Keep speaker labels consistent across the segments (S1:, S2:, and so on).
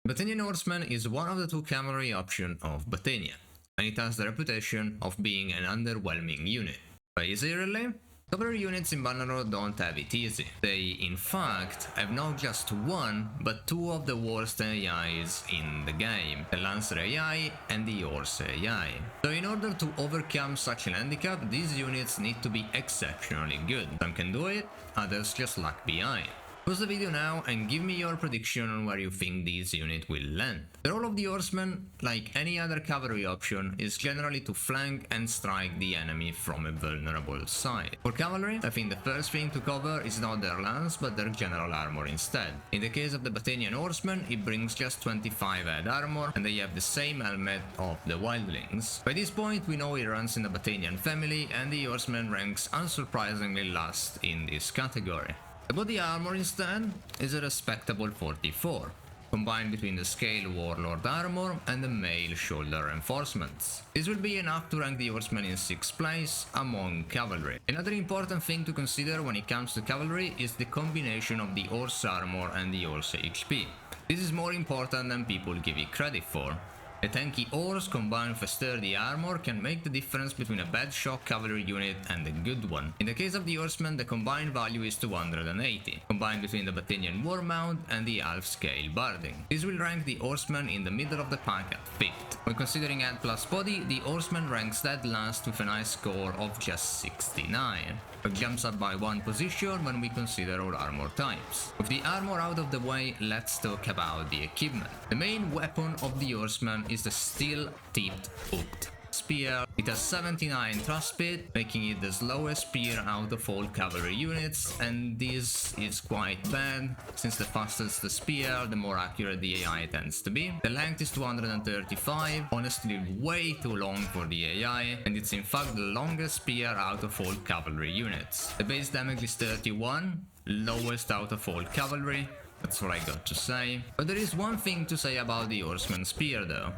S1: Battanian Horseman is one of the two cavalry options of Battania, and it has the reputation of being an underwhelming unit. But is it really? Cavalry units in Bannerlord don't have it easy. They, in fact, have not just one, but two of the worst AIs in the game, the Lancer AI and the Horse AI. So in order to overcome such an handicap, these units need to be exceptionally good. Some can do it, others just lag behind. Pause the video now and give me your prediction on where you think this unit will land. The role of the Horseman, like any other cavalry option, is generally to flank and strike the enemy from a vulnerable side. For cavalry, I think the first thing to cover is not their lance but their general armor instead. In the case of the Battanian Horseman, it brings just 25 head armor and they have the same helmet of the wildlings. By this point we know he runs in the Battanian family and the Horseman ranks unsurprisingly last in this category. The body armor instead is a respectable 44, combined between the scale warlord armor and the mail shoulder reinforcements. This will be enough to rank the Horseman in 6th place among cavalry. Another important thing to consider when it comes to cavalry is the combination of the horse armor and the horse HP. This is more important than people give it credit for. A tanky horse combined with a sturdy armor can make the difference between a bad shock cavalry unit and a good one. In the case of the Horseman, the combined value is 280, combined between the Battanian War Mount and the half scale barding. This will rank the Horseman in the middle of the pack at 5th. When considering head plus body, the Horseman ranks dead last with a nice score of just 69. It jumps up by one position when we consider all armor types. With the armor out of the way, let's talk about the equipment. The main weapon of the Horseman is the steel-tipped hooked spear. It has 79 thrust speed, making it the slowest spear out of all cavalry units, and this is quite bad, since the faster the spear, the more accurate the AI tends to be. The length is 235, honestly way too long for the AI, and it's in fact the longest spear out of all cavalry units. The base damage is 31, lowest out of all cavalry. That's what I got to say. But there is one thing to say about the Horseman spear though.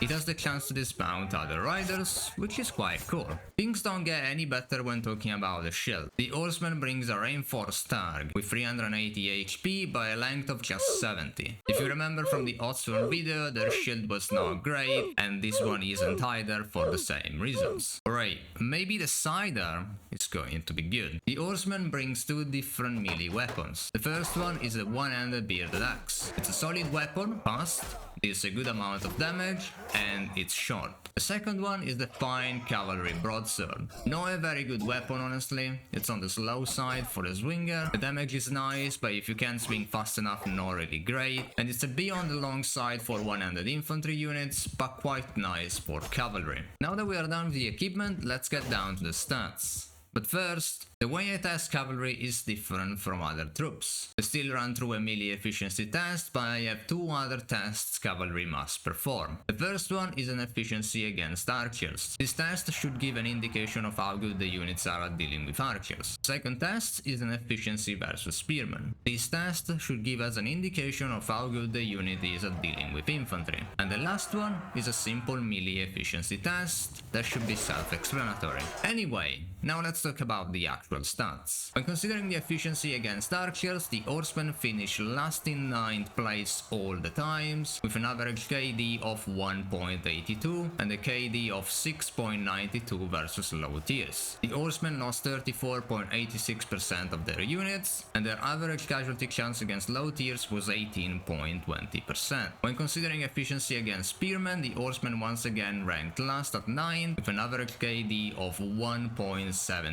S1: It has the chance to dismount other riders, which is quite cool. Things don't get any better when talking about the shield. The Horseman brings a reinforced targ with 380 HP by a length of just 70. If you remember from the Otsworn video, their shield was not great, and this one isn't either for the same reasons. Alright, maybe the sidearm is going to be good. The Horseman brings two different melee weapons. The first one is a one-handed bearded axe. It's a solid weapon, fast, deals a good amount of damage, and it's short. The second one is the fine cavalry broadsword. Not a very good weapon honestly, it's on the slow side for a swinger, the damage is nice, but if you can't swing fast enough, not really great, and it's a bit on the long side for one-handed infantry units, but quite nice for cavalry. Now that we are done with the equipment, let's get down to the stats. But first, the way I test cavalry is different from other troops. I still run through a melee efficiency test, but I have two other tests cavalry must perform. The first one is an efficiency against archers. This test should give an indication of how good the units are at dealing with archers. The second test is an efficiency versus spearmen. This test should give us an indication of how good the unit is at dealing with infantry. And the last one is a simple melee efficiency test that should be self-explanatory. Anyway, now let's talk about the actual stats. When considering the efficiency against archers, the Horsemen finish last in 9th place all the times, with an average KD of 1.82 and a KD of 6.92 versus low tiers. The Horsemen lost 34.86% of their units, and their average casualty chance against low tiers was 18.20%. When considering efficiency against spearmen, the Horsemen once again ranked last at 9, with an average KD of 1.17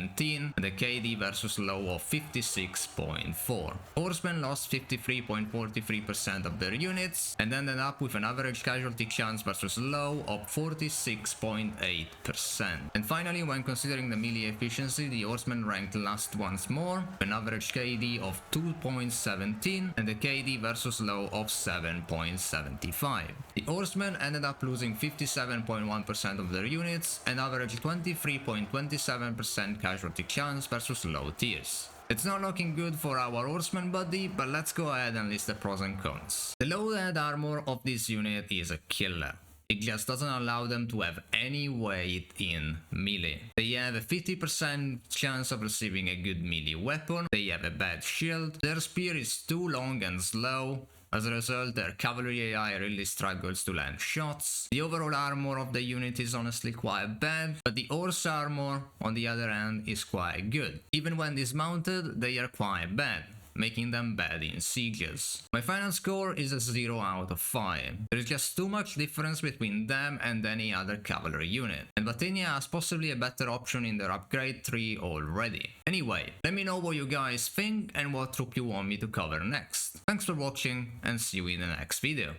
S1: and a KD versus low of 56.4. Horsemen lost 53.43% of their units and ended up with an average casualty chance versus low of 46.8%. And finally, when considering the melee efficiency, the Horsemen ranked last once more, with an average KD of 2.17 and a KD versus low of 7.75. The Horsemen ended up losing 57.1% of their units and averaged 23.27% casualty chance versus low tiers. It's not looking good for our Horseman buddy, but let's go ahead and list the pros and cons. The low head armor of this unit is a killer. It just doesn't allow them to have any weight in melee. They have a 50% chance of receiving a good melee weapon, they have a bad shield, their spear is too long and slow, As a result, their cavalry AI really struggles to land shots. The overall armor of the unit is honestly quite bad, but the horse armor, on the other hand, is quite good. Even when dismounted, they are quite bad, making them bad in sieges. My final score is a 0 out of 5. There is just too much difference between them and any other cavalry unit, and Battania has possibly a better option in their upgrade tree already. Anyway, let me know what you guys think and what troop you want me to cover next. Thanks for watching and see you in the next video.